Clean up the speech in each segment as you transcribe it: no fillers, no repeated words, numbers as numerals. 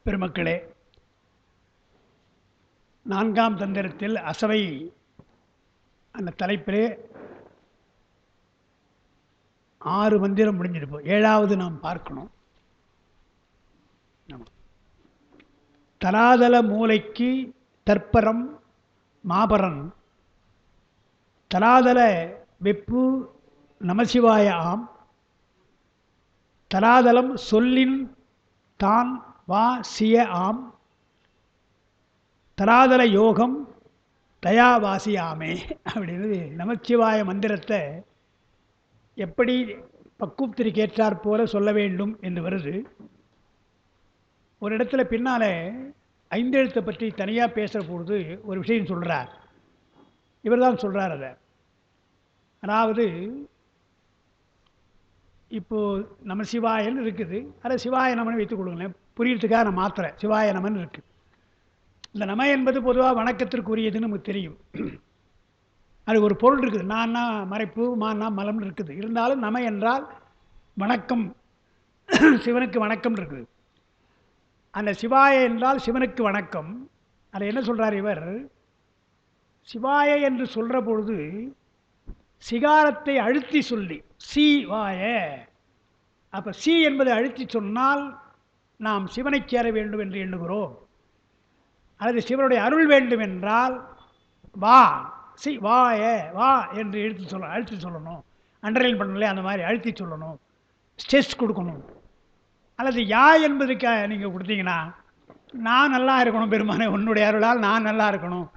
பெருமக்களே, நான்காம் தந்திரத்தில் அசவை அந்த தலைப்பிலே 6 மந்திரம் முடிஞ்சிருப்போம். 7வது நாம் பார்க்கணும். தராதல மூலைக்கு தற்பரம் மாபரன் தராதல வெப்பு நமசிவாய ஆம் தராதலம் சொல்லின் தான் வா சிய ஆம் தராதல யோகம் தயாவாசியாமே அப்படின்னு நமச்சிவாய மந்திரத்தை எப்படி பக்குவத்திற்கு ஏற்றாற் போல சொல்ல வேண்டும் என்று வருது. ஒரு இடத்துல பின்னால் 5 எழுத்தை பற்றி தனியாக பேசுகிற பொழுது ஒரு விஷயம் சொல்கிறார். இவர் தான் சொல்கிறார். அதை அதாவது இப்போது நம்ம சிவாயன்னு இருக்குது, அதை சிவாய நமன்னு வைத்துக் கொடுங்களேன், புரியறதுக்காக நான் மாத்திரை சிவாய நமன்னு இருக்குது. இந்த நம என்பது பொதுவாக வணக்கத்திற்குரியதுன்னு நமக்கு தெரியும். அது ஒரு பொருள் இருக்குது. நான்னா மறைப்பு, மான்னா மலம்னு இருக்குது. இருந்தாலும் நம என்றால் வணக்கம், சிவனுக்கு வணக்கம் இருக்குது. அந்த சிவாய என்றால் சிவனுக்கு வணக்கம். அதை என்ன சொல்கிறார் இவர்? சிவாய என்று சொல்கிற பொழுது சிகாரத்தை அழுத்தி சொல்லி சிவாய, அப்போ சி என்பதை அழுத்தி சொன்னால் நாம் சிவனை சேர வேண்டும் என்று எண்ணுகிறோம். அல்லது சிவனுடைய அருள் வேண்டும் என்றால் வா சி வாய வா என்று அழுத்தி சொல்லணும். அண்டர்லைன் பண்ணல, அந்த மாதிரி அழுத்தி சொல்லணும், ஸ்ட்ரெஸ் கொடுக்கணும். அல்லது யா என்பதுக்கு நீங்கள் கொடுத்தீங்கன்னா நான் நல்லா இருக்கணும் பெருமானே, உன்னுடைய அருளால் நான் நல்லா இருக்கணும்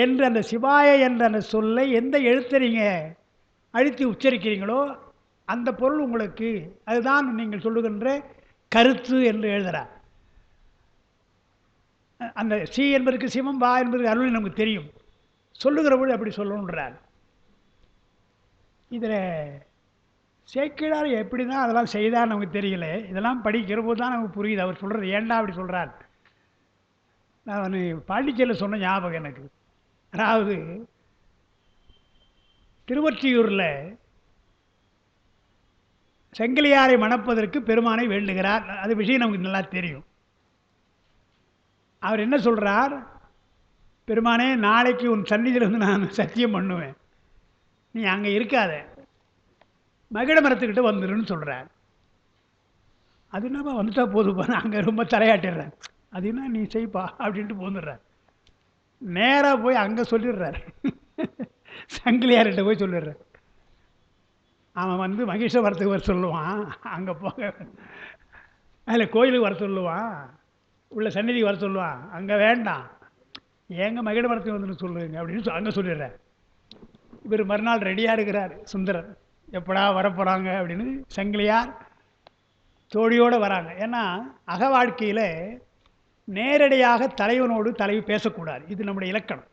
என்று அந்த சிவாய என்ற அந்த சொல்லை எந்த எழுத்தை நீங்கள் அழுத்தி உச்சரிக்கிறீங்களோ அந்த பொருள் உங்களுக்கு, அதுதான் நீங்கள் சொல்லுகின்ற கருத்து என்று எழுதுகிறார். அந்த சி என்பதற்கு சிவம், வா என்பதற்கு அருள் நமக்கு தெரியும். சொல்லுகிற பொழுது அப்படி சொல்லணுன்றார். இதில் சேக்கிழார் எப்படி தான் அதெல்லாம் செய்தார் நமக்கு தெரியல. இதெல்லாம் படிக்கிற போது தான் நமக்கு புரியுது அவர் சொல்கிறது ஏண்டா அப்படி சொல்கிறார். நான் பாண்டிச்சேரியில் சொன்ன ஞாபகம் எனக்கு. அதாவது திருவொற்றியூரில் செங்கிலியாரை மணப்பதற்கு பெருமானை வேண்டுகிறார். அது விஷயம் நமக்கு நல்லா தெரியும். அவர் என்ன சொல்கிறார்? பெருமானே, நாளைக்கு உன் சந்நிதியில் வந்து நான் சத்தியம் பண்ணுவேன், நீ அங்கே இருக்காத, மகிழ மரத்துக்கிட்ட வந்துடுன்னு சொல்கிறார். அது என்னப்பா வந்துட்டா போதுப்பா, நான் அங்கே ரொம்ப தலையாட்டிடுறேன், அது என்ன நீ செய்ப்பா அப்படின்ட்டு போந்துடுறார். நேராக போய் அங்கே சொல்லிடுறார், சங்கிலியார்கிட்ட போய் சொல்லிடுறார். அவன் வந்து மகிஷவரத்துக்கு வர சொல்லுவான், அங்கே போக அதில் கோயிலுக்கு வர சொல்லுவான், உள்ள சந்நிதிக்கு வர சொல்லுவான், அங்கே வேண்டாம், ஏங்க மகிழ மரத்துக்கு வந்துன்னு சொல்லுங்க அப்படின்னு அங்கே சொல்லிடுறார். இவர் மறுநாள் ரெடியாக இருக்கிறார் சுந்தரர், எப்படா வரப்போகிறாங்க அப்படின்னு. சங்கிலியார் தோழியோடு வராங்க. ஏன்னா அக வாழ்க்கையில் நேரடியாக தலைவனோடு தலைவி பேசக்கூடாது, இது நம்முடைய இலக்கணம்.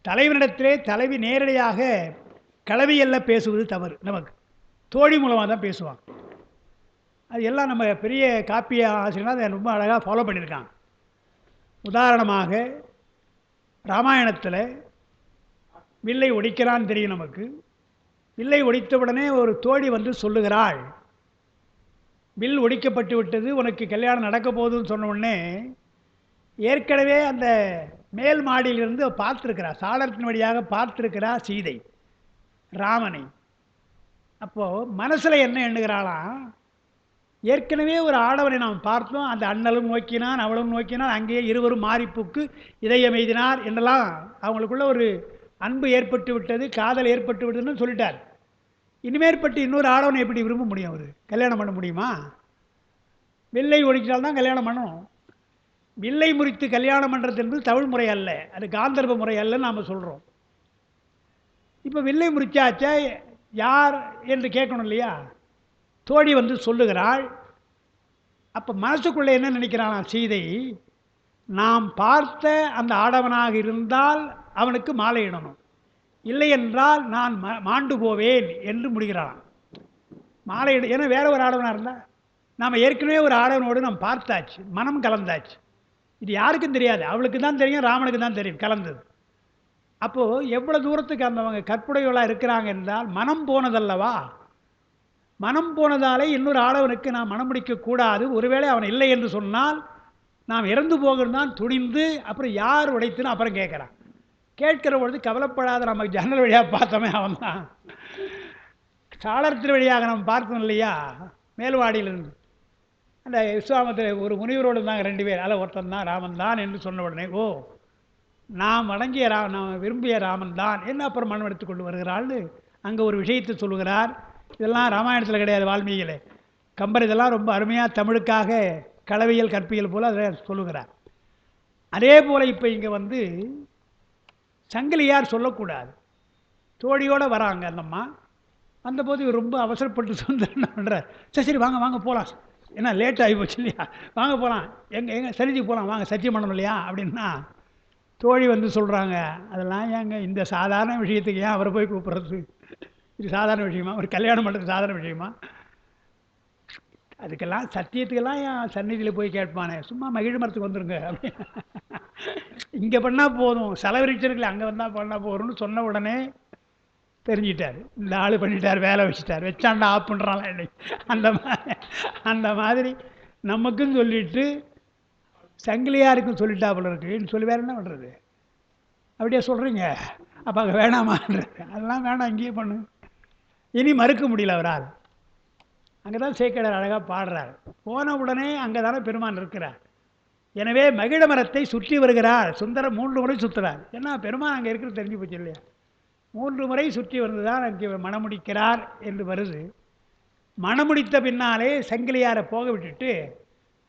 தலைவனிடத்திலே தலைவி நேரடியாக கலவியெல்லாம் பேசுவது தவறு. நமக்கு தோழி மூலமாக தான் பேசுவாங்க. அது எல்லாம் நம்ம பெரிய காப்பிய ஆசிரியர்கள் அதை ரொம்ப அழகாக ஃபாலோ பண்ணியிருக்காங்க. உதாரணமாக ராமாயணத்தில் வில்லை ஒடிக்கிறான்னு தெரியும் நமக்கு. வில்லை ஒடித்தவுடனே ஒரு தோழி வந்து சொல்லுகிறாள், வில் ஒடிக்கப்பட்டு விட்டது, உனக்கு கல்யாணம் நடக்க போகுதுன்னு சொன்ன உடனே ஏற்கனவே அந்த மேல் மாடியிலிருந்து பார்த்துருக்கிறார், சாளரத்தின் வழியாக பார்த்துருக்கிறார் சீதை ராமனை. அப்போது மனசில் என்ன எண்ணுகிறாளாம், ஏற்கனவே ஒரு ஆடவனை நாம் பார்த்தோம், அந்த அண்ணலும் நோக்கினான் அவளும் நோக்கினான், அங்கேயே இருவரும் மாரிப்புக்கு இதயம் எய்தினார் என்றெல்லாம் அவங்களுக்குள்ள ஒரு அன்பு ஏற்பட்டு விட்டது, காதல் ஏற்பட்டு விட்டதுன்னு சொல்லிட்டார். இனிமேற்பட்டு இன்னொரு ஆடவனை எப்படி விரும்ப முடியும்? அவர் கல்யாணம் பண்ண முடியுமா? வில்லை ஒடிச்சால்தான் கல்யாணம் பண்ணணும். வில்லை முறித்து கல்யாணம் பண்ணுறது என்பது தமிழ் முறை அல்ல, அது காந்தர்வ முறை அல்லன்னு நாம் சொல்கிறோம். இப்போ வில்லை முறிச்சாச்சா யார் என்று கேட்கணும் இல்லையா? தோழி வந்து சொல்லுகிறாள். அப்போ மனசுக்குள்ளே என்ன நினைக்கிறான் சீதை, நாம் பார்த்த அந்த ஆடவனாக இருந்தால் அவனுக்கு மாலையிடணும், இல்லை என்றால் நான் மாண்டு போவேன் என்று முடிகிறான். மாலையிட, ஏன்னா வேற ஒரு ஆடவனாக இருந்தால், நாம் ஏற்கனவே ஒரு ஆடவனோடு நாம் பார்த்தாச்சு, மனம் கலந்தாச்சு. இது யாருக்கும் தெரியாது, அவளுக்கு தான் தெரியும், ராமனுக்கு தான் தெரியும் கலந்தது. அப்போது எவ்வளோ தூரத்துக்கு அந்தவங்க கற்புடையவளாக இருக்கிறாங்க என்றால் மனம் போனதல்லவா. மனம் போனதாலே இன்னொரு ஆடவனுக்கு நாம் மனம் முடிக்கக்கூடாது. ஒருவேளை அவன் இல்லை என்று சொன்னால் நாம் இறந்து போகிறது தான் துணிந்து, அப்புறம் யார் உடைத்துன்னு அப்புறம் கேட்குறான். கேட்கிற பொழுது கவலைப்படாத, நம்ம ஜன்னல் வழியாக பார்த்தோமே அவன் தான். சாளரத்தின் வழியாக நம்ம பார்த்தோம் இல்லையா, மேல்வாடியிலிருந்து அந்த விஸ்வாமத்தில் ஒரு முனிவரோடு இருந்தாங்க 2 பேர். அதில் ஒருத்தன் தான் ராமன் தான் என்று சொன்ன உடனே, ஓ நாம் வணங்கிய நாம் விரும்பிய ராமன் தான் என்ன அப்புறம் மனம் எடுத்து கொண்டு வருகிறாள்னு அங்கே ஒரு விஷயத்தை சொல்லுகிறார். இதெல்லாம் ராமாயணத்தில் கிடையாது, வால்மீகியில். கம்பர் இதெல்லாம் ரொம்ப அருமையாக தமிழுக்காக களவியல் கற்பியல் போல் அதை சொல்லுகிறார். அதே போல் இப்போ இங்கே வந்து சங்கிலியார் சொல்லக்கூடாது. தோழியோடு வராங்க அந்தம்மா. வந்தபோது இவர் ரொம்ப அவசரப்பட்டு சொந்தம் பண்ணுறார். சரி சரி வாங்க வாங்க போகலாம், ஏன்னா லேட் ஆகி போச்சு இல்லையா, வாங்க போகலாம், எங்கள் சன்னிதிக்கு போகலாம், வாங்க சத்தியம் பண்ணணும் இல்லையா அப்படின்னா, தோழி வந்து சொல்கிறாங்க, அதெல்லாம் ஏங்க இந்த சாதாரண விஷயத்துக்கு ஏன் அவரை போய் கூப்பிட்றது, இது சாதாரண விஷயமா, ஒரு கல்யாணம் பண்ணுறது சாதாரண விஷயமா, அதுக்கெல்லாம் சத்தியத்துக்கெல்லாம் என் சந்நிதியில் போய் கேட்பானே, சும்மா மகிழ் மரத்துக்கு வந்துருங்க அப்படின்னு. இங்கே பண்ணால் போதும், செலவரிச்சனுக்கு அங்கே வந்தால் பண்ணால் போகிறோம்னு சொன்ன உடனே தெரிஞ்சிட்டார், இந்த ஆள் பண்ணிட்டார், வேலை வச்சுட்டார், வச்சாண்டா ஆஃப் பண்ணுறாங்களா இல்லை, அந்த மாதிரி நமக்கும் சொல்லிவிட்டு சங்கிலியாருக்கும் சொல்லிட்டாப்புல இருக்குன்னு சொல்லி வேறு என்ன பண்ணுறது, அப்படியே சொல்கிறீங்க, அப்போ அங்கே வேணாமான்றது, அதெல்லாம் வேணாம் இங்கேயே பண்ணு. இனி மறுக்க முடியல அவரால். அங்கே தான் சேக்கிழார் அழகாக பாடுறார். போன உடனே அங்கே தானே பெருமான் இருக்கிறார். எனவே மகிழ மரத்தை சுற்றி வருகிறார். சுந்தரம் 3 முறை சுற்றுறார். ஏன்னா பெருமான் அங்கே இருக்கிறது தெரிஞ்சு போச்சு இல்லையா, 3 முறை சுற்றி வந்து தான் அங்கே மணமுடிக்கிறார் என்று வருது. மணமுடித்த பின்னாலே சங்கிலியாரை போக விட்டுட்டு,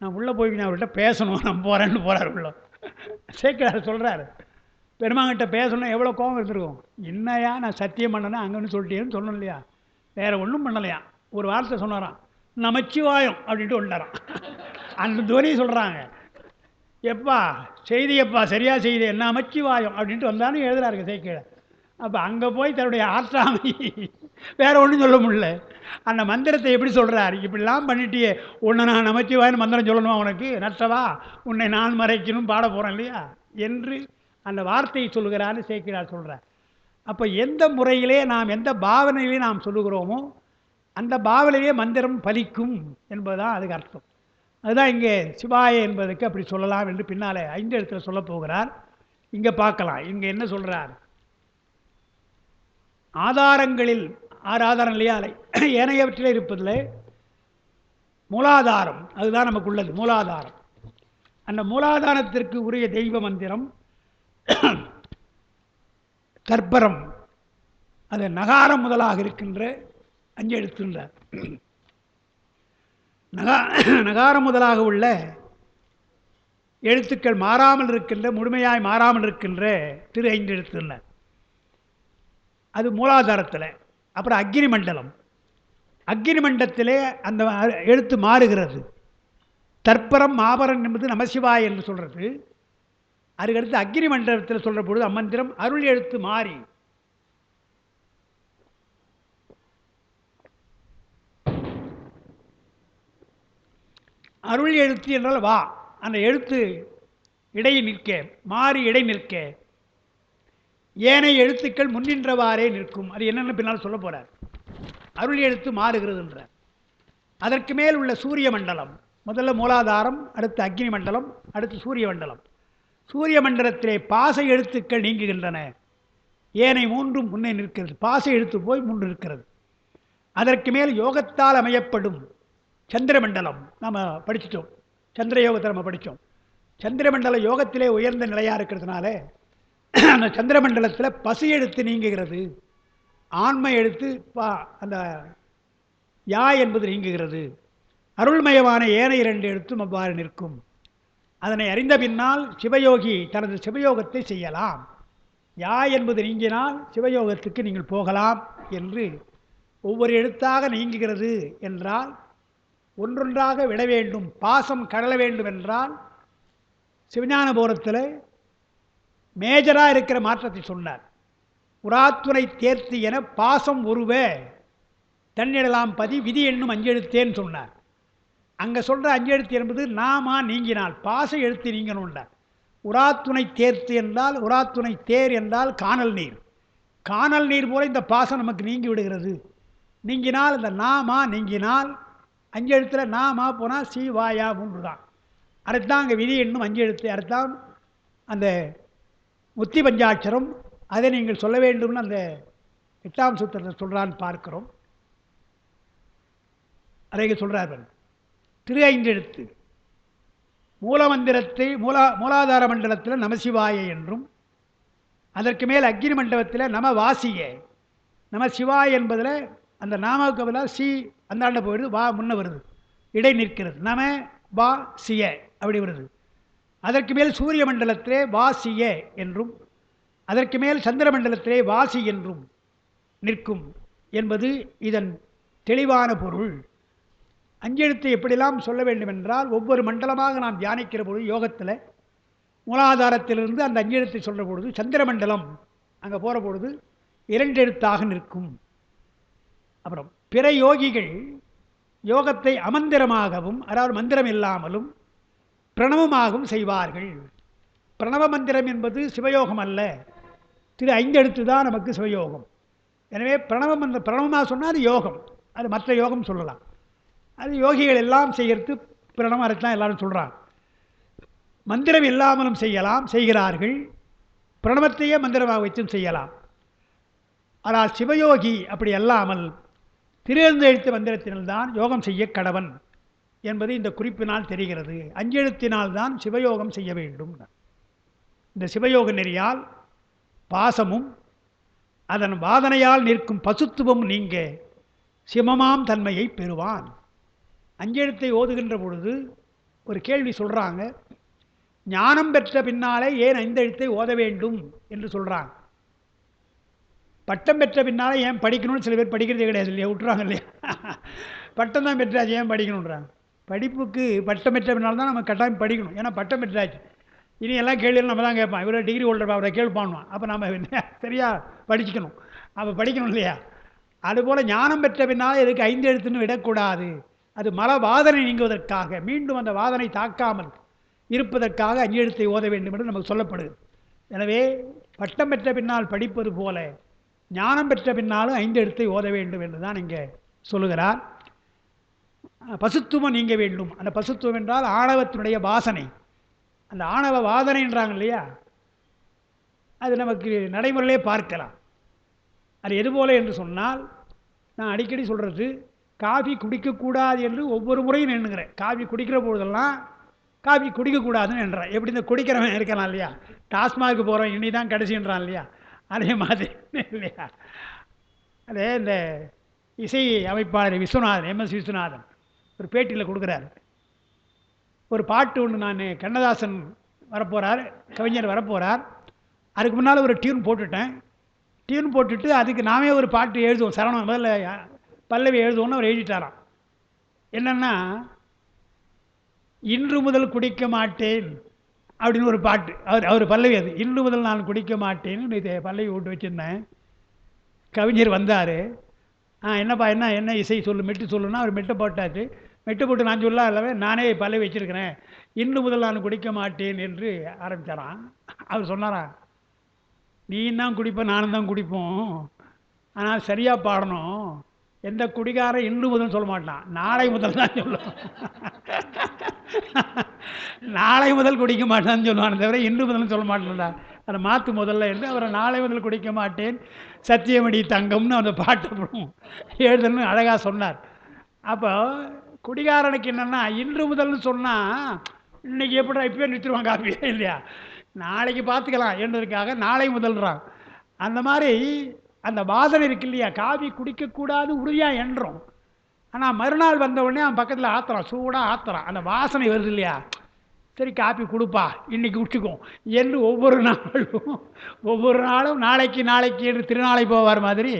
நான் உள்ளே போய் நான் அவர்கிட்ட பேசணும், நான் போகிறேன்னு போகிறார் உள்ள. சேக்கிழார் சொல்கிறார், பெருமாங்கிட்ட பேசணும் எவ்வளோ கோபம் இருந்திருக்கும். என்னையா நான் சத்தியம் பண்ணனேன் அங்கன்னு சொல்லிட்டேன்னு சொல்லணும் இல்லையா, வேறு ஒன்றும் பண்ணலையா, ஒரு வார்த்தை சொன்னாராம், நமச்சிவாயம் அப்படின்ட்டு வந்துட்டாராம். அந்த துவனி சொல்கிறாங்க, எப்பா செய்தி, எப்பா சரியாக செய்தி, என்ன நமச்சிவாயம் அப்படின்ட்டு வந்தாலும் எழுதுறாருங்க சேக்கிழார். அப்போ அங்கே போய் தன்னுடைய ஆற்றாமை வேறு ஒன்றும் சொல்ல முடியல. அந்த மந்திரத்தை எப்படி சொல்கிறார், இப்படிலாம் பண்ணிட்டியே, உன்னை நான் நமச்சிவாயன்னு மந்திரம் சொல்லணுமா, உனக்கு நட்டவா, உன்னை நான் மறைக்கணும் பாட போகிறேன் இல்லையா என்று அந்த வார்த்தையை சொல்லுகிறான்னு சேக்கிழார் சொல்கிறார். அப்போ எந்த முறையிலே நாம் எந்த பாவனையிலே நாம் சொல்லுகிறோமோ அந்த பாவனையிலே மந்திரம் பலிக்கும் என்பதுதான் அதுக்கு அர்த்தம். அதுதான் இங்கே சிவாய என்பதற்கு அப்படி சொல்லலாம் என்று பின்னாலே 5 இடத்துல சொல்ல போகிறார். இங்கே பார்க்கலாம், இங்கே என்ன சொல்கிறார், ஆதாரங்களில் 6 ஆதாரம் இல்லையா, ஏனையவற்றிலே இருப்பதில் மூலாதாரம் அதுதான் நமக்கு உள்ளது, மூலாதாரம். அந்த மூலாதாரத்திற்கு உரிய தெய்வ மந்திரம் கற்பரம். அது நகாரம் முதலாக இருக்கின்ற 5 எழுத்துன்றார். நகாரம் முதலாக உள்ள எழுத்துக்கள் மாறாமல் இருக்கின்ற, முழுமையாய் மாறாமல் இருக்கின்ற 5 எழுத்துன்னார். அது மூலாதாரத்தில். அப்புறம் அக்னி மண்டலம், அக்னி மண்டலத்திலே அந்த எழுத்து மாறுகிறது. தற்பரம் மாபரம் என்பது நமசிவாய் என்று சொல்கிறது. அதுக்கடுத்து அக்னி மண்டலத்தில் சொல்கிற பொழுது அம்மந்திரம் அருள் எழுத்து மாறி அருள் எழுத்து என்றால் வா, அந்த எழுத்து இடை நிற்க, மாறி இடை நிற்க, ஏனைய எழுத்துக்கள் முன்னின்றவாறே நிற்கும். அது என்னென்னு பின்னால் சொல்ல போகிறார். அருள் எழுத்து மாறுகிறது என்றார். அதற்கு மேல் உள்ள சூரிய மண்டலம், முதல்ல மூலாதாரம், அடுத்து அக்னி மண்டலம், அடுத்து சூரிய மண்டலம். சூரிய மண்டலத்திலே பாச எழுத்துக்கள் நீங்குகின்றன, ஏனை 3 முன்னே நிற்கிறது. பாச எழுத்து போய் 3 இருக்கிறது. அதற்கு மேல் யோகத்தால் அமையப்படும் சந்திரமண்டலம் நம்ம படிச்சிட்டோம், சந்திர யோகத்தை நம்ம படித்தோம். சந்திரமண்டல யோகத்திலே உயர்ந்த நிலையாக இருக்கிறதுனால அந்த சந்திரமண்டலத்தில் பசு எழுத்து நீங்குகிறது, ஆண்மை எழுத்து அந்த யா என்பது நீங்குகிறது. அருள்மயமான ஏனைய 2 எழுத்தும் அவ்வாறு நிற்கும். அதனை அறிந்த பின்னால் சிவயோகி தனது சிவயோகத்தை செய்யலாம். யா என்பது நீங்கினால் சிவயோகத்துக்கு நீங்கள் போகலாம் என்று ஒவ்வொரு எழுத்தாக நீங்குகிறது என்றால் ஒன்றொன்றாக விட வேண்டும், பாசம் கடல வேண்டும் என்றால் சிவஞான போரத்தில் மேஜராக இருக்கிற மாற்றத்தை சொன்னார். உராத்துணை தேர்த்து என பாசம் ஒருவ தன்னிடலாம் பதி விதி என்னும் 5 எழுத்தேன்னு சொன்னார். அங்கே சொல்கிற 5 எழுத்து என்பது நாமா நீங்கினால் பாச எழுத்து நீங்கணும்ண்டார். உராத்துணை தேர்த்து என்றால், உராத்துணை தேர் என்றால் காணல் நீர். காணல் நீர் போல இந்த பாசம் நமக்கு நீங்கி விடுகிறது. நீங்கினால் இந்த நாமா நீங்கினால் 5 எழுத்தில் நாமா போனால் சி வாயா 3 தான். அதுதான் அங்கே விதி என்னும் 5 எழுத்து. அதுதான் அந்த முத்தி பஞ்சாட்சரம். அதை நீங்கள் சொல்ல வேண்டும்னு அந்த 8ஆம் சூத்திரத்தை சொல்கிறான்னு பார்க்கிறோம். அதை சொல்கிறார்கள். திரு 5 எழுத்து மூலமந்திரத்தை மூலாதார மண்டலத்தில் நமசிவாய என்றும், அதற்கு மேல் அக்னி மண்டபத்தில் நம வாசிய நம சிவாய என்பதில் அந்த நாமாவுக்கு பதிலாக சி அந்தாண்ட போயிடுது, வா முன்ன வருது, இடை நிற்கிறது. நம வா சிய அப்படி வருது. அதற்கு மேல் சூரிய மண்டலத்திலே வாசிய என்றும், அதற்கு மேல் சந்திர மண்டலத்திலே வாசி என்றும் நிற்கும் என்பது இதன் தெளிவான பொருள். 5 எழுத்தை எப்படிலாம் சொல்ல வேண்டும் என்றால், ஒவ்வொரு மண்டலமாக நாம் தியானிக்கிற பொழுது யோகத்தில் மூலாதாரத்திலிருந்து அந்த 5 எழுத்தை சொல்கிற பொழுது சந்திர மண்டலம் அங்கே போகிற பொழுது 2 எழுத்தாக நிற்கும். அப்புறம் பிற யோகிகள் யோகத்தை அமந்திரமாகவும், அதாவது மந்திரம் இல்லாமலும் பிரணவமாகவும் செய்வார்கள். பிரணவ மந்திரம் என்பது சிவயோகம் அல்ல, திரு 5 எழுத்து தான் நமக்கு சிவயோகம். எனவே பிரணவமாக சொன்னால் அது யோகம், அது மற்ற யோகம் சொல்லலாம். அது யோகிகள் எல்லாம் செய்கிறது பிரணவம், அதைத்தான் எல்லாரும் சொல்கிறாங்க. மந்திரம் இல்லாமலும் செய்கிறார்கள், பிரணவத்தையே மந்திரமாக வைத்தும் செய்யலாம். ஆனால் சிவயோகி அப்படி அல்லாமல் திருநெழுத்து மந்திரத்தினால்தான் யோகம் செய்ய கடவன் என்பது இந்த குறிப்பினால் தெரிகிறது. 5 எழுத்தினால்தான் சிவயோகம் செய்ய வேண்டும். இந்த சிவயோக நெறியால் பாசமும் அதன் வாதனையால் நிற்கும் பசுத்துவம் நீங்க சிவமாம் தன்மையை பெறுவான். 5 எழுத்தை ஓதுகின்ற பொழுது ஒரு கேள்வி சொல்கிறாங்க, ஞானம் பெற்ற பின்னாலே ஏன் 5 எழுத்தை ஓத வேண்டும் என்று சொல்கிறாங்க. பட்டம் பெற்ற பின்னாலே ஏன் படிக்கணும்னு சில பேர் படிக்கிறதே கிடையாது இல்லையா, விட்டுறாங்க இல்லையா. பட்டம் தான் பெற்றாச்சு ஏன் படிக்கணுன்றாங்க. படிப்புக்கு பட்டம் பெற்ற பின்னால் தான் நம்ம கட்டாயம் படிக்கணும். ஏன்னா பட்டம் பெற்றாச்சு, இனி எல்லாம் கேள்வியில் நம்ம தான் கேட்பான், இவரை டிகிரி ஹோல்டர் அவரை கேள்விப்பான்வான். அப்போ நம்ம சரியாக படிச்சுக்கணும், அப்போ படிக்கணும் இல்லையா. அதுபோல் ஞானம் பெற்ற பின்னால் எதுக்கு 5 எழுத்துன்னு விடக்கூடாது. அது மல வாதனை நீங்குவதற்காக, மீண்டும் அந்த வாதனை தாக்காமல் இருப்பதற்காக 5 எழுத்தை ஓத வேண்டும் என்று நமக்கு சொல்லப்படுது. எனவே பட்டம் பெற்ற பின்னால் படிப்பது போல ஞானம் பெற்ற பின்னாலும் 5 எழுத்தை ஓத வேண்டும் என்று தான் இங்கே சொல்லுகிறார். பசுத்துவம் நீங்க வேண்டும். அந்த பசுத்துவம் என்றால் ஆணவத்தினுடைய வாசனை, அந்த ஆணவ வாதனைன்றாங்க இல்லையா, அது நமக்கு நடைமுறையிலே பார்க்கலாம். அது எதுபோல என்று சொன்னால், நான் அடிக்கடி சொல்கிறது, காஃபி குடிக்கக்கூடாது என்று ஒவ்வொரு முறையும் எண்ணுகிறேன். காஃபி குடிக்கிற பொழுதெல்லாம் காஃபி குடிக்கக்கூடாதுன்னு என்றேன். எப்படி இந்த குடிக்கிறவன் இருக்கலாம் இல்லையா, டாஸ்மாக்கு போகிறோம் இனி தான் கடைசின்றான் இல்லையா, அதே மாதிரி இல்லையா. அதே இந்த இசை அமைப்பாளர் விஸ்வநாதன், MS விஸ்வநாதன் ஒரு பேட்டியில் கொடுக்குறாரு. ஒரு பாட்டு ஒன்று, நான் கண்ணதாசன் வரப்போகிறார், கவிஞர் வரப்போகிறார், அதுக்கு முன்னால் ஒரு டியூன் போட்டுட்டேன். டியூன் போட்டுட்டு அதுக்கு நாமே ஒரு பாட்டு எழுதுவோம், சரணம் முதல்ல பல்லவி எழுதுவோன்னு அவர் எழுதிட்டாராம். என்னென்னா, இன்று முதல் குடிக்க மாட்டேன் அப்படின்னு ஒரு பாட்டு. அவர் பல்லவி அது, இன்று முதல் நான் குடிக்க மாட்டேன்னு இதை பல்லவி விட்டு வச்சுருந்தேன். கவிஞர் வந்தார், என்னப்பா என்ன இசை சொல்லு, மெட்டு சொல்லுன்னா அவர் மெட்டை போட்டாச்சு. மெட்டு போட்டு நான் சொல்ல அல்லவே, நானே பல்லவி வச்சுருக்கிறேன், இன்று முதல் நான் குடிக்க மாட்டேன் என்று ஆரம்பித்தாரான். அவர் சொன்னாரான், நீ தான் குடிப்பேன் நானும் தான் குடிப்போம், ஆனால் சரியாக பாடணும். எந்த குடிகாரம் இன்று முதல் சொல்ல மாட்டான், நாளை முதல் தான் சொல்லுவோம். நாளை முதல் குடிக்க மாட்டான்னு சொல்லுவான், தவிர இன்று முதல்னு சொல்ல மாட்டேன்டா, அதை மாற்று முதல்ல என்று அவரை நாளை முதல் குடிக்க மாட்டேன் சத்தியமடி தங்கம்னு அந்த பாட்டு எழுதணும்னு அழகாக சொன்னார். அப்போ குடிகாரனுக்கு என்னென்னா, இன்று முதல்னு சொன்னால் இன்றைக்கி எப்படி இப்போயே நிறுத்திடுவாங்க காப்பியே இல்லையா, நாளைக்கு பார்த்துக்கலாம் என்றதுக்காக நாளை முதல்றான். அந்த மாதிரி அந்த வாசனை இருக்கு இல்லையா, காஃபி குடிக்கக்கூடாது உறுதியாக என்றோம். ஆனால் மறுநாள் வந்த உடனே அவன் பக்கத்தில் ஆத்துறான், சூடாக ஆத்துறான், அந்த வாசனை வருது இல்லையா, சரி காப்பி கொடுப்பா இன்றைக்கி குடிச்சுக்கும் என்று ஒவ்வொரு நாளும் நாளைக்கு என்று திருநாளை போவார் மாதிரி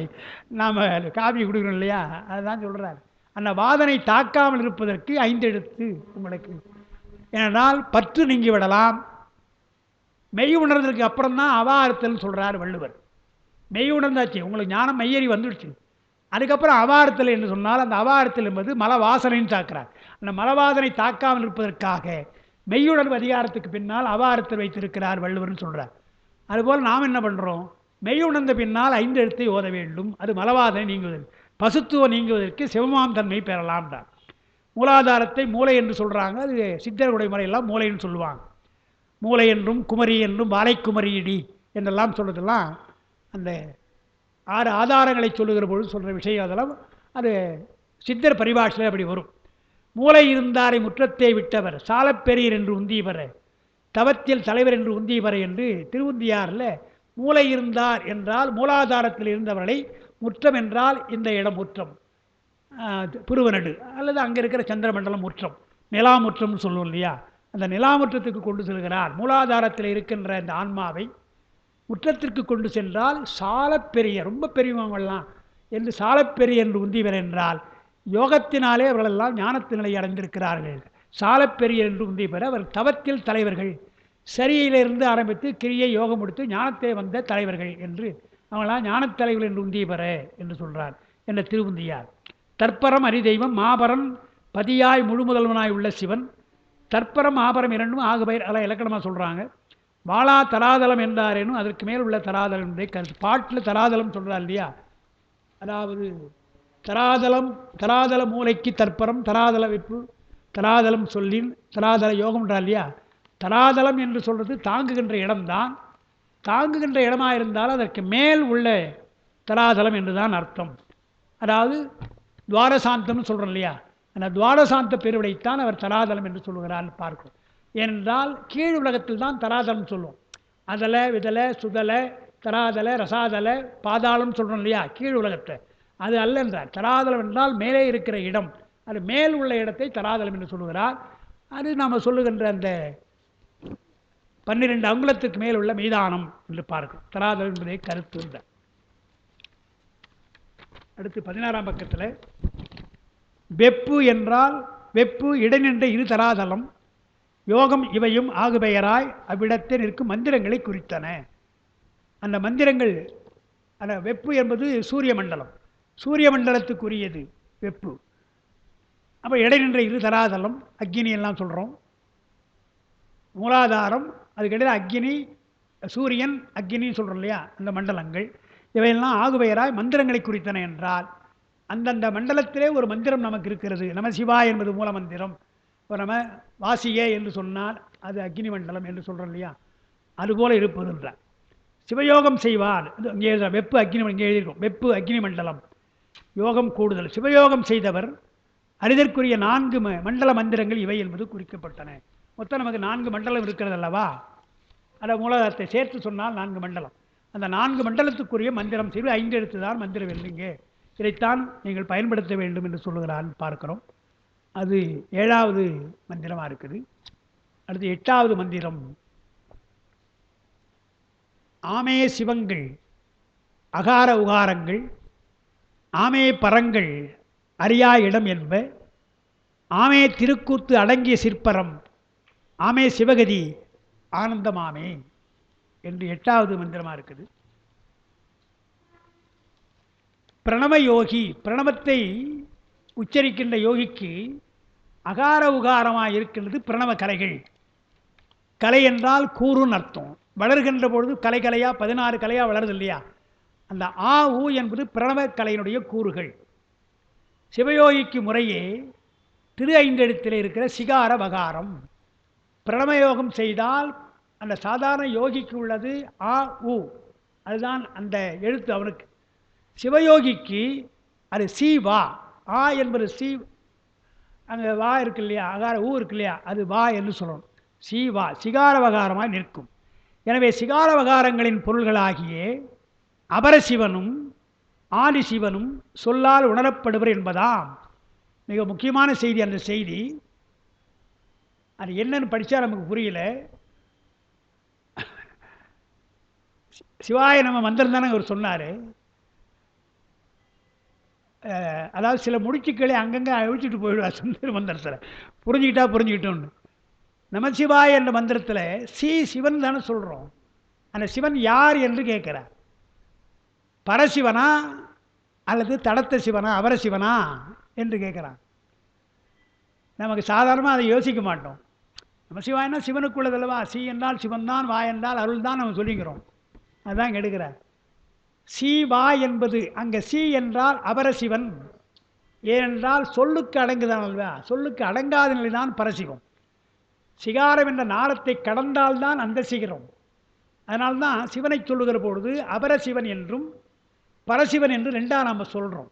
நாம் காப்பி கொடுக்கணும் இல்லையா. அதுதான் சொல்கிறார், அந்த வாதனை தாக்காமல் இருப்பதற்கு 5 எழுத்து உங்களுக்கு. ஏனென்றால் பற்று நீங்கி விடலாம். மெய் உணர்ந்ததுக்கு அப்புறம்தான் அவார்த்தல்னு சொல்கிறார் வள்ளுவர். மெய் உணர்ந்தாச்சு, உங்களுக்கு ஞானம் மெய்யறி வந்துடுச்சு, அதுக்கப்புறம் அவார்த்தல் என்று சொன்னால், அந்த அவார்த்தல் என்பது மல வாசனைன்னு தாக்குறார். அந்த மலவாதனை தாக்காமல் இருப்பதற்காக மெய்யுணர்வு அதிகாரத்துக்கு பின்னால் அவார்த்தல் வைத்திருக்கிறார் வள்ளுவர்னு சொல்கிறார். அதுபோல் நாம் என்ன பண்ணுறோம், மெய் உணர்ந்த பின்னால் 5 எழுத்தை ஓத வேண்டும், அது மலவாதனை நீங்குவது. பசுத்துவம் நீங்குவதற்கு சிவமாம் தன்மை பெறலாம்ன்றார். மூலாதாரத்தை மூளை என்று சொல்கிறாங்க. அது சித்தர்களுடைய முறையெல்லாம் மூளைன்னு சொல்லுவாங்க. மூளை என்றும் குமரி என்றும் வாழைக்குமரியிடி என்றெல்லாம் சொல்கிறதெல்லாம் அந்த 6 ஆதாரங்களை சொல்லுகிற பொழுது சொல்கிற விஷயம். அதெல்லாம் அது சித்தர் பரிபாஷையில் அப்படி வரும். மூளை இருந்தாரை முற்றத்தை விட்டவர் சாலப்பெரியர் என்று உந்தியவர் தவத்தில் தலைவர் என்று உந்தியவர் என்று திருவுந்தியாரில் மூளை இருந்தார் என்றால் மூலாதாரத்தில் இருந்தவர்களை, முற்றம் என்றால் இந்த இடம் முற்றம், புருவநடு அல்லது அங்கே இருக்கிற சந்திரமண்டலம் முற்றம், நிலாமுற்றம்னு சொல்லுவோம் இல்லையா, அந்த நிலாமுற்றத்துக்கு கொண்டு செல்கிறார். மூலாதாரத்தில் இருக்கின்ற இந்த ஆன்மாவை முற்றத்திற்கு கொண்டு சென்றால் சாலப்பெரிய, ரொம்ப பெரியவங்கள்லாம் என்று சாலப்பெரிய என்று உந்தியவர் என்றால் யோகத்தினாலே அவர்களெல்லாம் ஞானத்து நிலை அடைந்திருக்கிறார்கள். சாலப்பெரிய என்று உந்தியவர் அவர் தவத்தில் தலைவர்கள், சரியிலிருந்து ஆரம்பித்து கிரியை யோகம் முடித்து ஞானத்தை வந்த தலைவர்கள் என்று அவங்களாம் ஞானத் தலைவர்கள் என்று உந்தியவர் என்று சொல்கிறார் என்ற திருவுந்தியார். தற்பரம் அரிதெய்வம் மாபரம் பதியாய் முழுமுதல்வனாய் உள்ள சிவன், தற்பரம் மாபரம் இரண்டும் ஆகுபயர் அதெல்லாம் இலக்கணமாக சொல்கிறாங்க. வாழா தராதலம் என்றாரேனும் அதற்கு மேல் உள்ள தராதலம் என்பதை கருத்து. பாட்டில் தராதலம் சொல்கிறார் இல்லையா, அதாவது தராதலம், தராதல மூளைக்கு தற்பரம், தராதல வைப்பு, தராதலம் சொல்லின் தராதல யோகம்ன்றா இல்லையா. தராதலம் என்று சொல்கிறது தாங்குகின்ற இடம்தான். தாங்குகின்ற இடமாக இருந்தால் அதற்கு மேல் உள்ள தராதலம் என்று தான் அர்த்தம். அதாவது துவாரசாந்தம்னு சொல்கிறோம் இல்லையா, அந்த துவாரசாந்த பெருவிடைத்தான் அவர் தராதலம் என்று சொல்லுகிறார் பார்க்கிறோம். ஏனென்றால் கீழ் உலகத்தில் தான் தராதலம் சொல்லுவோம். அதலை விதலை சுதலை தராதலை ரசாதலை பாதாளம் சொல்கிறோம் இல்லையா கீழ் உலகத்தை, அது அல்ல என்றார். தராதலம் என்றால் மேலே இருக்கிற இடம், அது மேல் உள்ள இடத்தை தராதலம் என்று சொல்லுகிறார். அது நாம் சொல்லுகின்ற அந்த 12 அங்குலத்துக்கு மேல் உள்ள மீதானம் என்று பார்க்கிறோம். தராதலம் என்பதை கருத்து என்றார். அடுத்து 16ஆம் பக்கத்தில் வெப்பு என்றால் வெப்பு இடைநின்ற இரு தராதலம் யோகம் இவையும் ஆகுபெயராய் அவ்விடத்தில் நிற்கும் மந்திரங்களை குறித்தன. அந்த மந்திரங்கள், அந்த வெப்பு என்பது சூரிய மண்டலம், சூரிய மண்டலத்துக்குரியது வெப்பு. அப்போ இடைநின்ற இரு தராதலம் அக்னி எல்லாம் சொல்கிறோம். மூலாதாரம், அதுக்கிடையில் அக்னி, சூரியன், அக்னின்னு சொல்கிறோம் இல்லையா, அந்த மண்டலங்கள் இவையெல்லாம் ஆகுபெயராய் மந்திரங்களை குறித்தன என்றால் அந்தந்த மண்டலத்திலே ஒரு மந்திரம் நமக்கு இருக்கிறது. நம சிவா என்பது மூல மந்திரம். இப்போ நம்ம வாசியே என்று சொன்னால் அது அக்னி மண்டலம் என்று சொல்கிறோம் இல்லையா, அதுபோல் இருப்பது என்றார். சிவயோகம் செய்வார், இங்கே வெப்பு அக்னி, இங்கே எழுதியிருக்கோம் வெப்பு அக்னி மண்டலம் யோகம் கூடுதல். சிவயோகம் செய்தவர் அறிதற்குரிய 4 மண்டல மந்திரங்கள் இவை என்பது குறிக்கப்பட்டன. மொத்தம் நமக்கு 4 மண்டலம் இருக்கிறது அல்லவா, அதை மூலதத்தை சேர்த்து சொன்னால் 4 மண்டலம். அந்த 4 மண்டலத்துக்குரிய மந்திரம் செய்து 5 எழுத்து தான் மந்திரம் இல்லைங்க, இதைத்தான் நீங்கள் பயன்படுத்த வேண்டும் என்று சொல்லுகிறான்னு பார்க்கிறோம். அது 7வது மந்திரமாக இருக்குது. அடுத்து 8வது மந்திரம் ஆமே சிவங்கள் அகார உகாரங்கள் ஆமே பரங்கள் அறியா இடம் என்ப ஆமே திருக்கூத்து அடங்கிய சிற்பரம் ஆமே சிவகதி ஆனந்தமாமே என்று 8வது மந்திரமாக இருக்குது. பிரணவ யோகி, பிரணவத்தை உச்சரிக்கின்ற யோகிக்கு அகார உகாரமாக இருக்கின்றது பிரணவ கலைகள். கலை என்றால் கூறுன்னு அர்த்தம். வளர்கின்ற பொழுது கலை கலையாக 16 கலையாக வளருது இல்லையா, அந்த ஆ ஊ என்பது பிரணவ கலையினுடைய கூறுகள். சிவயோகிக்கு முறையே திரு 5 எழுத்தில் இருக்கிற சிகார வகாரம். பிரணவயோகம் செய்தால் அந்த சாதாரண யோகிக்கு உள்ளது ஆ ஊ, அதுதான் அந்த எழுத்து அவனுக்கு. சிவயோகிக்கு அது சி வா. ஆ என்பது சி, அங்கே வா இருக்கு இல்லையா, அகார ஊ இருக்கு இல்லையா, அது வா என்று சொல்லணும். சி வா சிகார வகாரமாக நிற்கும். எனவே சிகார வகாரங்களின் பொருள்களாகிய அபரசிவனும் ஆதிசிவனும் சொல்லால் உணரப்படுவர் என்பதாம் மிக முக்கியமான செய்தி. அந்த செய்தி அது என்னன்னு படித்தா நமக்கு புரியல. சிவாய நம்ம மந்திரம் தானே அவர் சொன்னார். அதாவது சில முடிச்சுக்களை அங்கங்கே அழிச்சிட்டு போயிடுவார் சுந்தர மந்திரத்தில், புரிஞ்சுக்கிட்டோன்னு. நமசிவாய என்ற மந்திரத்தில் சிவன் தானே சொல்கிறோம். அந்த சிவன் யார் என்று கேட்குறார். பரசிவனா அல்லது தடத்த சிவனா அவரசிவனா என்று கேட்குறான். நமக்கு சாதாரணமாக அதை யோசிக்க மாட்டோம். நமசிவாயனா சிவனுக்குள்ளது அல்லவா, சி என்றால் சிவன் தான், வா என்றால் அருள் தான் நம்ம சொல்லிக்கிறோம். அதுதான் கெடுக்கிறார். சிவா என்பது அங்கே சி என்றால் அபரசிவன். ஏனென்றால் சொல்லுக்கு அடங்குதான் அல்லவா, சொல்லுக்கு அடங்காத நிலைதான் பரசிவம். சிகாரம் என்ற நாளத்தை கடந்தால்தான் அந்த சிகரம். அதனால்தான் சிவனை சொல்லுகிற பொழுது அபரசிவன் என்றும் பரசிவன் என்று ரெண்டாக நாம் சொல்கிறோம்.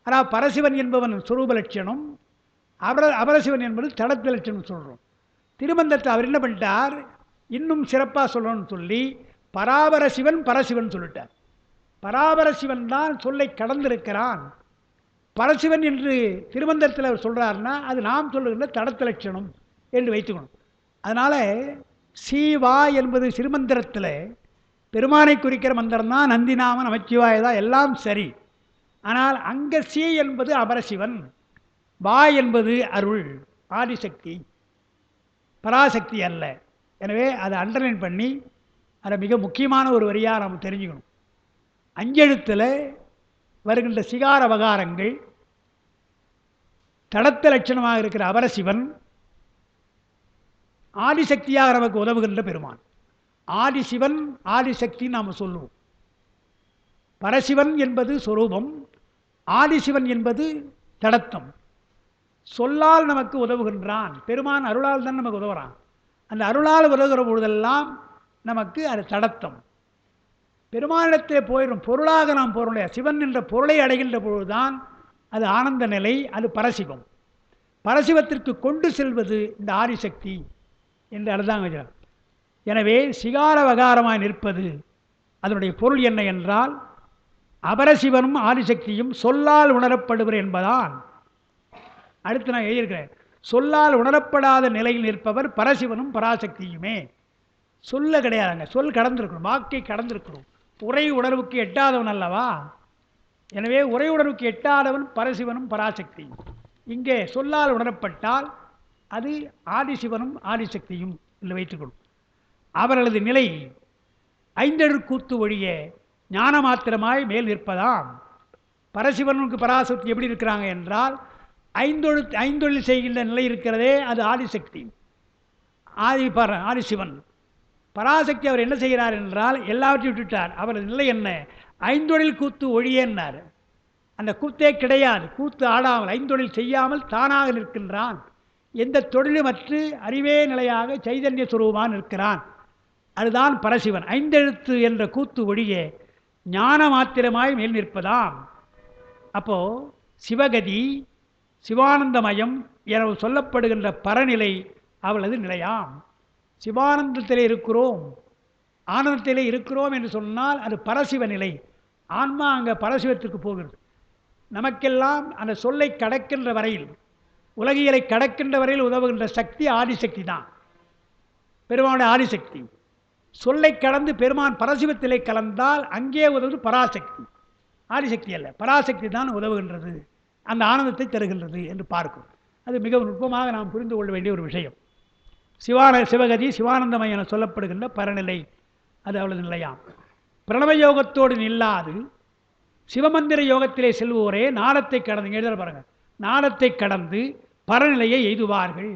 ஆனால் பரசிவன் என்பவன் சுரூப லட்சணம், அபரசிவன் என்பது தடத்த லட்சணம் சொல்கிறோம். திருமந்தத்தை அவர் என்ன பண்ணிட்டார், இன்னும் சிறப்பாக சொல்லணும்னு சொல்லி பராபர சிவன் பரசிவன் சொல்லிட்டார். பராபர சிவன் தான் சொல்லை கடந்திருக்கிறான். பரசிவன் என்று திருமந்திரத்தில் அவர் சொல்கிறாருன்னா அது நாம் சொல்லுகின்ற தடத்த லட்சணம் என்று வைத்துக்கணும். அதனால் சீவா என்பது சிறுமந்திரத்தில் பெருமானை குறிக்கிற மந்திரம் தான், நந்திநாமன் நமச்சிவாய தான், எல்லாம் சரி. ஆனால் அங்கே சி என்பது அபரசிவன், வா என்பது அருள் ஆதிசக்தி, பராசக்தி அல்ல. எனவே அதை அண்டர்லைன் பண்ணி அதை மிக முக்கியமான ஒரு வரியாக நாம் தெரிஞ்சுக்கணும். அஞ்செழுத்தில் வருகின்ற சிகார வகாரங்கள் தடத்த லட்சணமாக இருக்கிற அபரசிவன் ஆதிசக்தியாக நமக்கு உதவுகின்ற பெருமான். ஆதிசிவன் ஆதிசக்தி நாம் சொல்லுவோம். பரசிவன் என்பது சொரூபம், ஆதிசிவன் என்பது தடத்தம். சொல்லால் நமக்கு உதவுகின்றான் பெருமான், அருளால் தான் நமக்கு உதவுறான். அந்த அருளால் உதவுகிற பொழுதெல்லாம் நமக்கு அது தடத்தம். பெருமானிடத்தில் போயிடும் பொருளாக நாம் பொருளை சிவன் என்ற பொருளை அடைகின்ற பொழுதுதான் அது ஆனந்த நிலை, அது பரசிவம். பரசிவத்திற்கு கொண்டு செல்வது இந்த ஆதிசக்தி என்று அர்த்தம். எனவே சிகார வகாரமாய் நிற்பது அதனுடைய பொருள் என்ன என்றால் அபரசிவனும் ஆதிசக்தியும் சொல்லால் உணரப்படுவர் என்பதான். அடுத்து நான் எழுதியிருக்கிறேன், சொல்லால் உணரப்படாத நிலையில் நிற்பவர் பரசிவனும் பராசக்தியுமே. சொல்ல கிடையாதுங்க, சொல் கடந்திருக்கணும், வாக்கை கடந்திருக்கணும். உரை உணர்வுக்கு எட்டாதவன் அல்லவா. எனவே உரை உணர்வுக்கு எட்டாதவன் பரசிவனும் பராசக்தியும். இங்கே சொல்லால் உணரப்பட்டால் அது ஆதிசிவனும் ஆதிசக்தியும் என்று வைத்துக்கொள்ளும். அவர்களது நிலை ஐந்தெழுக்கூத்து ஒழிய ஞான மாத்திரமாய் மேல் நிற்பதாம். பரசிவனுக்கு பராசக்தி எப்படி இருக்கிறாங்க என்றால் ஐந்தொழில் செய்கின்ற நிலை இருக்கிறதே அது ஆதிசக்தி, ஆதிசிவன். பராசக்தி அவர் என்ன செய்கிறார் என்றால் எல்லாவற்றையும் விட்டுட்டார். அவரது நிலை என்ன, ஐந்தொழில் கூத்து ஒழியன்னார். அந்த கூத்தே கிடையாது, கூத்து ஆடாமல் ஐந்தொழில் செய்யாமல் தானாக நிற்கின்றான். எந்த தொழிலுமற்று அறிவே நிலையாக சைதன்ய சுரூபமாக நிற்கிறான். அதுதான் பரசிவன். ஐந்தெழுத்து என்ற கூத்து ஒழிய ஞான மாத்திரமாய் மேல் நிற்பதாம். அப்போ சிவகதி சிவானந்தமயம் என சொல்லப்படுகின்ற பரநிலை அவளது நிலையாம். சிவானந்தத்திலே இருக்கிறோம், ஆனந்தத்திலே இருக்கிறோம் என்று சொன்னால் அது பரசிவ நிலை. ஆன்மா அங்கே பரசிவத்திற்கு போகிறது. நமக்கெல்லாம் அந்த சொல்லை கடக்கின்ற வரையில், உலகியலை கடக்கின்ற வரையில் உதவுகின்ற சக்தி ஆதிசக்தி தான், பெருமானுடைய ஆதிசக்தி. சொல்லை கடந்து பெருமான் பரசிவத்திலே கலந்தால் அங்கே உதவுவது பராசக்தி, ஆதிசக்தி அல்ல. பராசக்தி தான் உதவுகின்றது, அந்த ஆனந்தத்தை தருகின்றது என்று பார்க்கும். அது மிக நுட்பமாக நாம் புரிந்து கொள்ள வேண்டிய ஒரு விஷயம். சிவகதி சிவானந்தமயம் என சொல்லப்படுகின்ற பரநிலை அது அவளது நிலையாம். பிரணவ யோகத்தோடு நில்லாது சிவமந்திர யோகத்திலே செல்வோரே நாடத்தை கடந்து, எழுத பாருங்கள், நாடத்தை கடந்து பரநிலையை எய்துவார்கள்.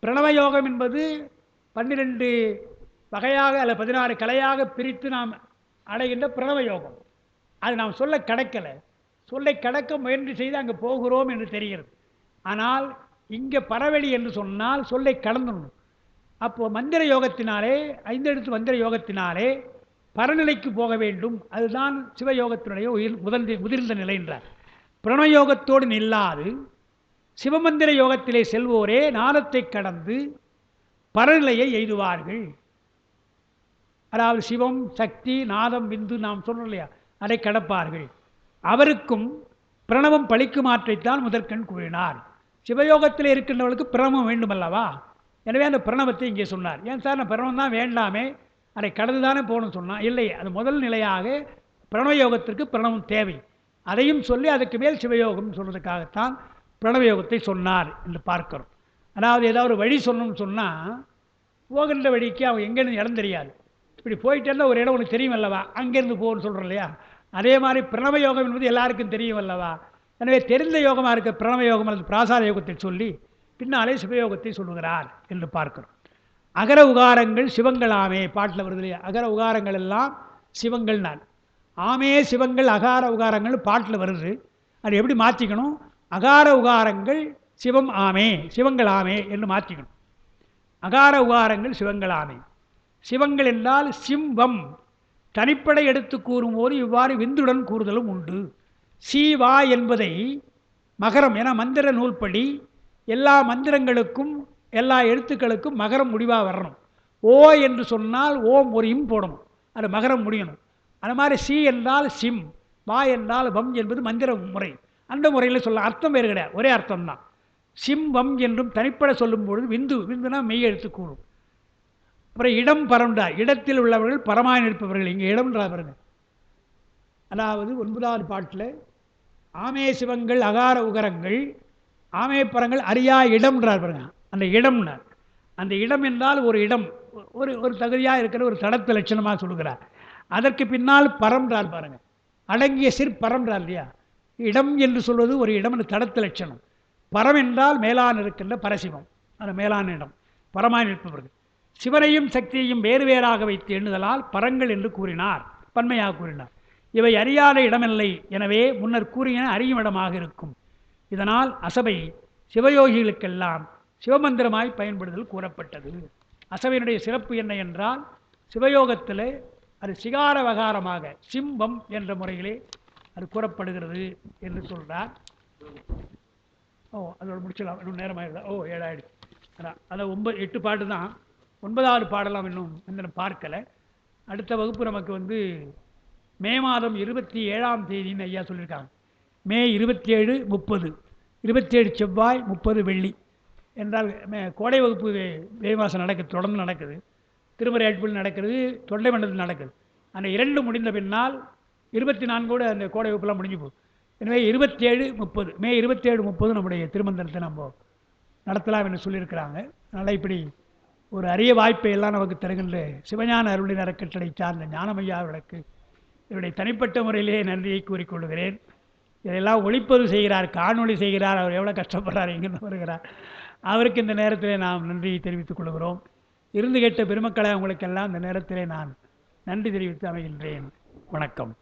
பிரணவ யோகம் என்பது 12 வகையாக அல்ல 16 கலையாக பிரித்து நாம் அடைகின்ற பிரணவ யோகம். அது நாம் சொல்ல கடக்கலை, சொல்லை கடக்க முயற்சி செய்து அங்கே போகிறோம் என்று தெரிகிறது. ஆனால் இங்கே பரவெளி என்று சொன்னால் சொல்லை கடந்துடணும். அப்போது மந்திர யோகத்தினாலே, ஐந்தெழுத்து மந்திர யோகத்தினாலே பரநிலைக்கு போக வேண்டும். அதுதான் சிவயோகத்தினுடைய முதிர்ந்த நிலை என்றார். பிரணயோகத்தோடு நில்லாது சிவமந்திர யோகத்திலே செல்வோரே நாதத்தை கடந்து பரநிலையை எய்துவார்கள். அதாவது சிவம் சக்தி நாதம் விந்து நாம் சொல்றோம் இல்லையா, அதை கடப்பார்கள். அவருக்கும் பிரணவம் பழிக்குமாற்றைத்தான் முதற்கண் கூறினார். சிவயோகத்தில் இருக்கின்றவர்களுக்கு பிரணவம் வேண்டுமல்லவா, எனவே அந்த பிரணவத்தை இங்கே சொன்னார். ஏன் சார் நான் பிரணவம் தான் வேண்டாமே, அதை கடந்து தானே போகணும்னு சொன்னால், இல்லை, அது முதல் நிலையாக பிரணவயோகத்திற்கு பிரணவம் தேவை. அதையும் சொல்லி அதுக்கு மேல் சிவயோகம் சொல்வதற்காகத்தான் பிரணவயோகத்தை சொன்னார் என்று பார்க்கிறோம். அதாவது ஏதாவது ஒரு வழி சொல்லணும்னு சொன்னால் போகின்ற வழிக்கு அவங்க எங்கேருந்து இடம் தெரியாது. இப்படி போயிட்டு இருந்தால் ஒரு இடம் உனக்கு தெரியும் அல்லவா, அங்கேருந்து போகணும்னு சொல்கிறோம் இல்லையா. அதே மாதிரி பிரணவ யோகம் என்பது எல்லாருக்கும் தெரியும் அல்லவா. எனவே தெரிந்த யோகமாக இருக்க பிரணவ யோகம் அல்லது பிராசார யோகத்தை சொல்லி பின்னாலே சிவயோகத்தை சொல்லுகிறார் என்று பார்க்கிறோம். அகர உகாரங்கள் சிவங்களாமே பாட்டில் வருது இல்லையா. அகர உகாரங்கள் எல்லாம் சிவங்கள் நான். ஆமே சிவங்கள் அகார உகாரங்கள் பாட்டில் வருது. அது எப்படி மாற்றிக்கணும்? அகார உகாரங்கள் சிவம் ஆமே, சிவங்கள் ஆமே என்று மாற்றிக்கணும். அகார உகாரங்கள் சிவங்கள் ஆமே. சிவங்கள் என்றால் சிம்பம் தனிப்படை எடுத்து கூறும்போது இவ்வாறு விந்துடன் கூறுதலும் உண்டு. சி வா என்பதை மகரம் என மந்திர நூல்படி எல்லா மந்திரங்களுக்கும் எல்லா எழுத்துக்களுக்கும் மகரம் முடிவாக வரணும். ஓ என்று சொன்னால் ஓம் ஒரு இம் போடணும், அது மகரம் முடியணும். அது மாதிரி சி என்றால் சிம், வா என்றால் வம் என்பது மந்திர முறை. அந்த முறையில் சொல்ல அர்த்தம் வேறு கிடையாது, ஒரே அர்த்தம் தான். சிம் வம் என்றும் தனிப்பட சொல்லும் பொழுது விந்து, விந்துனா மெய் எழுத்து கூறும். அப்புறம் இடம் பரம்ன்றார், இடத்தில் உள்ளவர்கள் பரமாய் நிற்பவர்கள். இங்கே இடம்ன்றா பாருங்க. அதாவது 9வது பாட்டில் ஆமே சிவங்கள் அகார உகரங்கள் ஆமேப்பரங்கள் அறியா இடம்ன்றார் பாருங்க. அந்த இடம்னார், அந்த இடம் என்றால் ஒரு இடம், ஒரு ஒரு தகுதியாக இருக்கிற ஒரு தடத்து லட்சணமாக சொல்லுகிறார். அதற்கு பின்னால் பரம்ன்றார் பாருங்க, அடங்கிய சிற்பரம்ன்றார் இல்லையா. இடம் என்று சொல்வது ஒரு இடம், அந்த தடத்து லட்சணம். பரம் என்றால் மேலான் இருக்கின்ற பரசிவம், அந்த மேலான இடம் பரமாய் நிற்பவர்கள். சிவனையும் சக்தியையும் வேறு வேறாக வைத்து எண்ணுதலால் பரங்கள் என்று கூறினார், பன்மையாக கூறினார். இவை அறியாத இடமில்லை, எனவே முன்னர் கூறிய அறியும் இடமாக இருக்கும். இதனால் அசபை சிவயோகிகளுக்கெல்லாம் சிவமந்திரமாய் பயன்படுதல் கூறப்பட்டது. அசபையினுடைய சிறப்பு என்ன என்றால், சிவயோகத்தில் அது சிகார வகாரமாக சிம்பம் என்ற முறையிலே அது கூறப்படுகிறது என்று சொல்கிறார். அதோட முடிச்சலாம், இன்னும் நேரமாயிருந்தா. 7 ஆயிடுச்சு. அதான் அதை 8 பாட்டு தான். 9வது பாடலாம் இன்னும் இந்த பார்க்கலை. அடுத்த வகுப்பு நமக்கு மே மாதம் 27ஆம் தேதின்னு ஐயா சொல்லியிருக்காங்க. மே 27, 30, 27 செவ்வாய், 30 வெள்ளி என்றால் கோடை வகுப்பு மே மாதம் நடக்குது, தொடர்ந்து நடக்குது. திருமறை அழைப்பில் நடக்கிறது, தொண்டை மண்டலத்தில் நடக்குது. அந்த 2 முடிந்த பின்னால் 24 அந்த கோடை வகுப்புலாம் முடிஞ்சு போகுது. எனவே 27, 30, மே 27, 30 நம்முடைய திருமந்திரத்தை நம்ம நடத்தலாம் என்று சொல்லியிருக்கிறாங்க. அதனால் இப்படி ஒரு அரிய வாய்ப்பை எல்லாம் நமக்கு தருகின்ற சிவஞான அருளின் அறக்கட்டளை சார்ந்த ஞானமையா அவர்களுக்கு என்னுடைய தனிப்பட்ட முறையிலே நன்றியை கூறிக்கொள்கிறேன். இதெல்லாம் ஒளிப்பதிவு செய்கிறார், காணொளி செய்கிறார். அவர் எவ்வளோ கஷ்டப்படுறார், எங்கேருந்து வருகிறார். அவருக்கு இந்த நேரத்தில் நாம் நன்றியை தெரிவித்துக் கொள்கிறோம். இருந்து கேட்ட பெருமக்களை அவங்களுக்கெல்லாம் இந்த நேரத்திலே நான் நன்றி தெரிவித்து அமைகின்றேன். வணக்கம்.